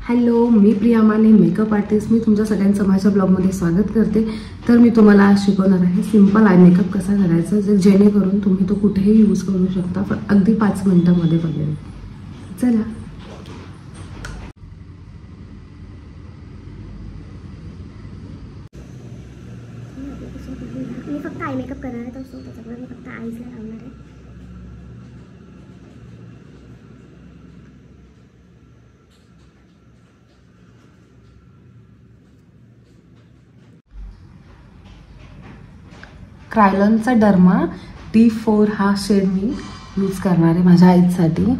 Hello, मी प्रिया माने, makeup artist. मी तुमच्या सगळ्यांचं माझ्या ब्लॉगमध्ये स्वागत करते. तर मी तुम्हाला आज शिकवणार आहे सिंपल आय मेकअप कसा करायचा, जेणेकरून तुम्ही तो कुठेही यूज करू शकता, पण अगदी 5 मिनिटांमध्ये वगैरे. चला. मी फक्त आय मेकअप करणार आहे, तर त्याच्यामुळे मी फक्त आईजला लावणार आहे. क्रायलॉनचा डर्मा D4 हा शेड मी यूज करणार आहे माझ्या आईसाठी.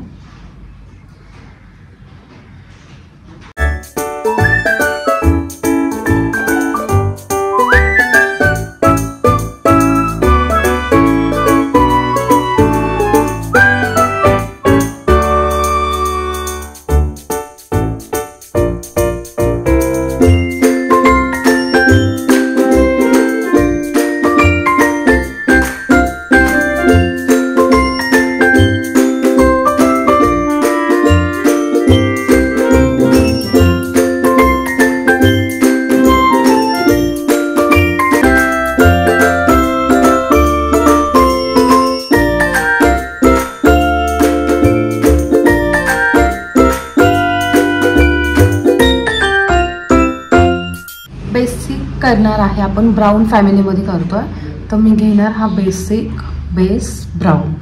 बेसिक करणार आहे आपण, ब्राऊन फॅमिलीमध्ये करतोय, तर मी घेणार हा बेसिक बेस ब्राऊन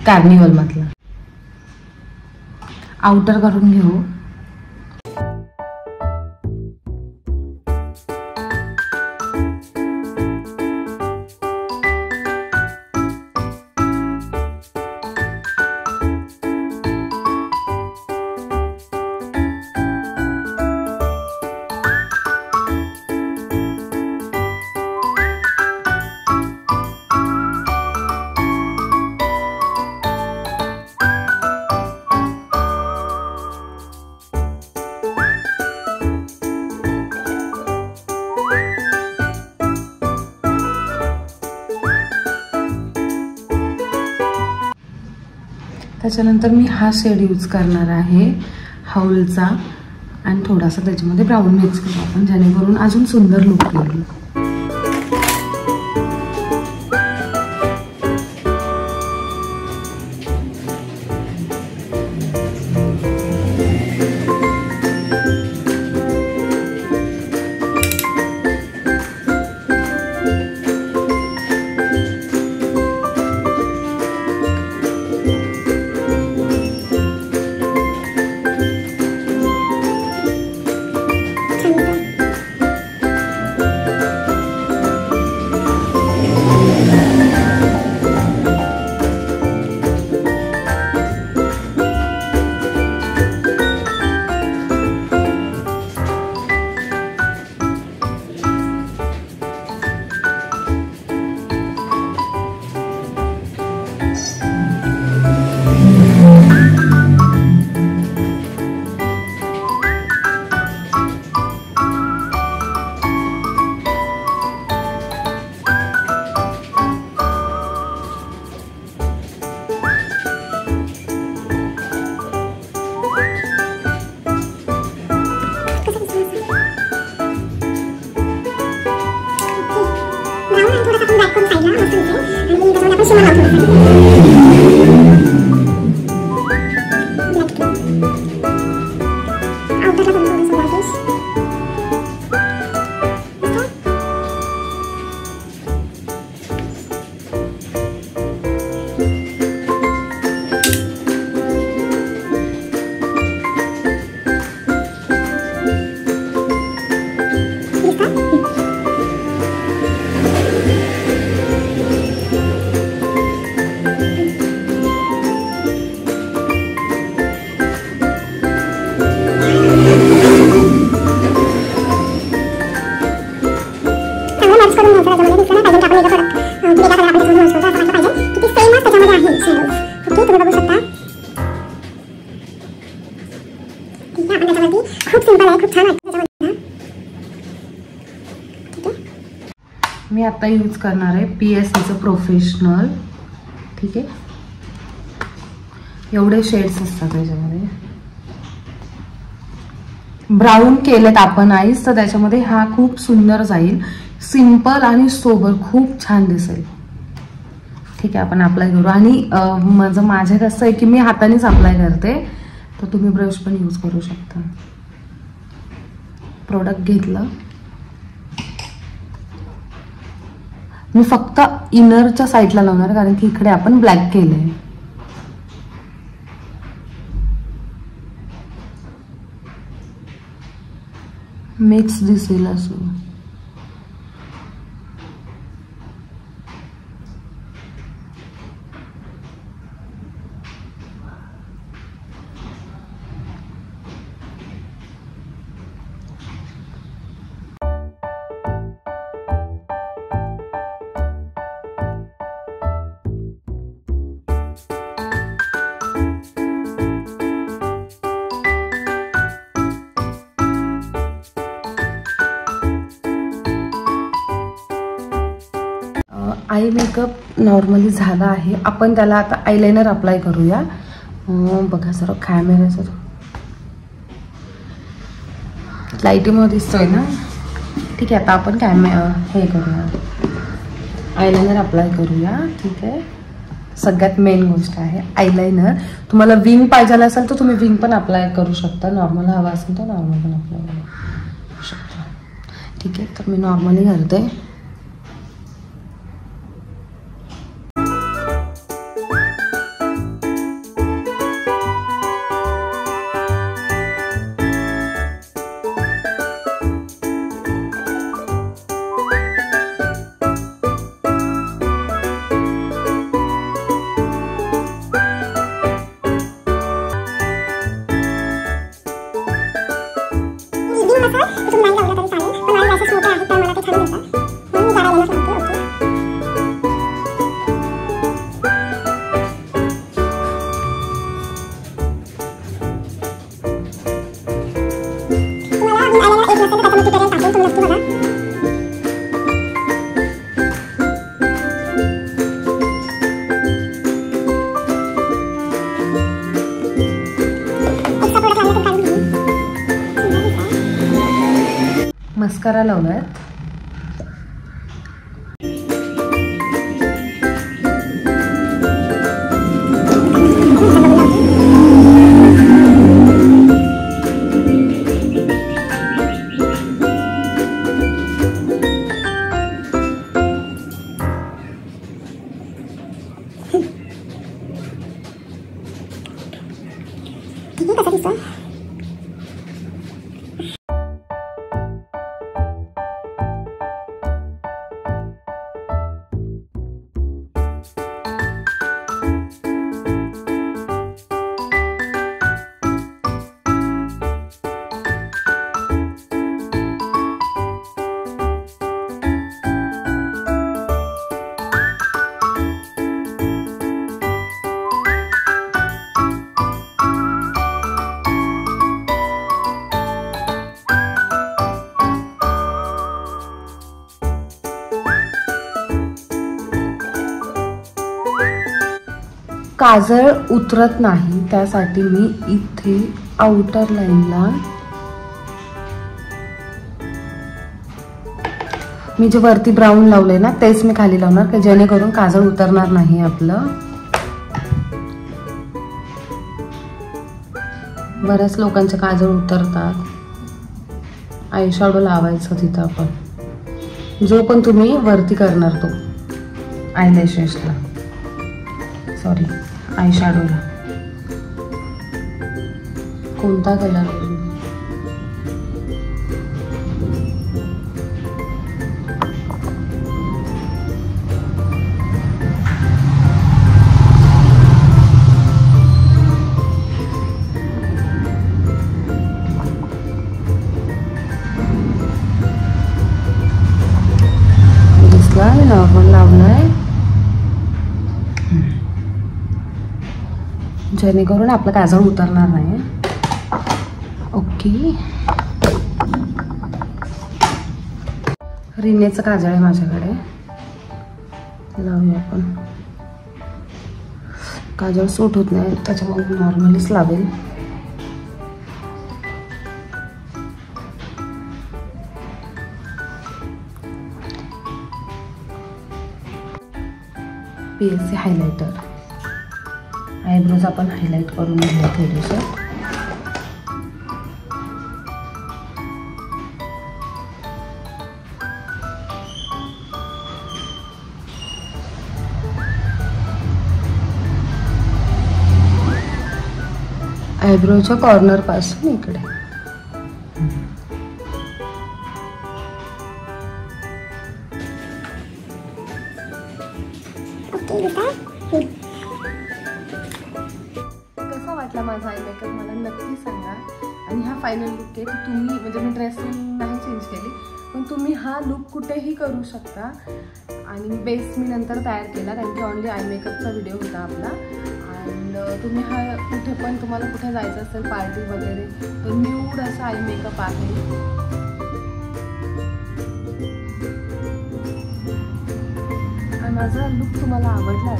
कार्निवल मधला. आउटर करून घेऊ. त्याच्यानंतर मी हा शेड यूज करणार आहे हाऊलचा, आणि थोडासा त्याच्यामध्ये ब्राऊन मिक्स करू आपण, जेणेकरून अजून सुंदर लुक येईल. मी आता यूज करणार आहे PSAचं प्रोफेशनल. ठीक आहे, एवढे शेड्स असतात त्याच्यामध्ये. ब्राऊन केलेत आपण आईस, तर त्याच्यामध्ये हा खूप सुंदर जाईल. सिंपल आणि सोबर खूप छान दिसेल. ठीक आहे, आपण अप्लाय करू. आणि माझं कसं आहे की मी हातानेच अप्लाय करते, तर तुम्ही ब्रश पण यूज करू शकता. प्रोडक्ट घेतलं मी फक्त इनरच्या साईडला लावणार, कारण की इकडे आपण ब्लॅक केलंय. मिक्स दिसेल असं. आय मेकअप नॉर्मली झाला आहे. आपण त्याला आता आयलाइनर अप्लाय करूया. बघा सर कॅमेऱ्याचं लाईटीमध्ये दिसतोय ना. ठीक आहे, आता आपण हे करूया, आयलाइनर अप्लाय करूया. ठीक आहे, सगळ्यात मेन गोष्ट आहे आयलाइनर. तुम्हाला विंग पाहिजे असेल तर तुम्ही विंग पण अप्लाय करू शकता. नॉर्मल हवा असेल तर नॉर्मल पण अप्लाय करू शकता. ठीक आहे, तर मी नॉर्मली करते. मस्कारा लावलाय. काजळ उतरत नाही त्यासाठी मी इथे आउटर लाईनला मी जे वरती ब्राऊन लावले ना तेच मी खाली लावणार की जेणेकरून काजळ उतरणार नाही आपलं. बऱ्याच लोकांचे काजळ उतरतात. आय शॅडो लावायचं तिथं आपण जो पण तुम्ही वरती करणार तो आयलॅशेसला सॉरी आय शॅडोला कोणता कलर नॉर्मल लावलाय जेणेकरून आपलं काजळ उतरणार नाही. ओके रिनेचं काजळ आहे माझ्याकडे लावूया आपण. काजळ सूट होत नाही त्याच्यामुळे नॉर्मलीच लावेल. PSC highlighter. आयब्रोज आपण हायलाइट करून घेऊ थोडेसे. आयब्रोच्या कॉर्नर पासून इकडे. कसा वाटला माझा आय मेकअप मला नक्की सांगा. आणि हा फायनल लुक आहे. तुम्ही म्हणजे मी ड्रेस नाही चेंज केली, पण तुम्ही हा लुक कुठेही करू शकता. आणि बेस मी नंतर तयार केला, कारण की ऑनली आय मेकअपचा व्हिडिओ होता आपला. आणि तुम्ही हा कुठे पण तुम्हाला कुठे जायचं असेल पार्टी वगैरे तर न्यूड असा आय मेकअप आहे. आणि माझा लुक तुम्हाला आवडला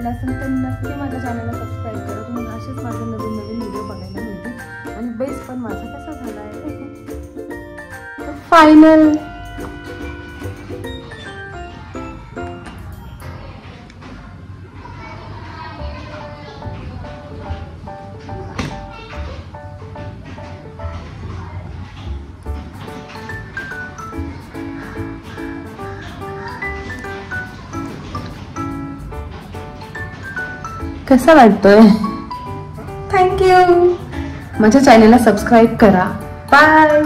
असेल, तर नक्की माझ्या चॅनलला सबस्क्राईब करा. तुम्हाला असेच माझे नवीन नवीन व्हिडिओ बघायला मिळतील. आणि बेस पण माझा कसा झाला आहे फायनल. कसा वाटतोय? थँक्यू. माझ्या चॅनलला सबस्क्राईब करा. बाय.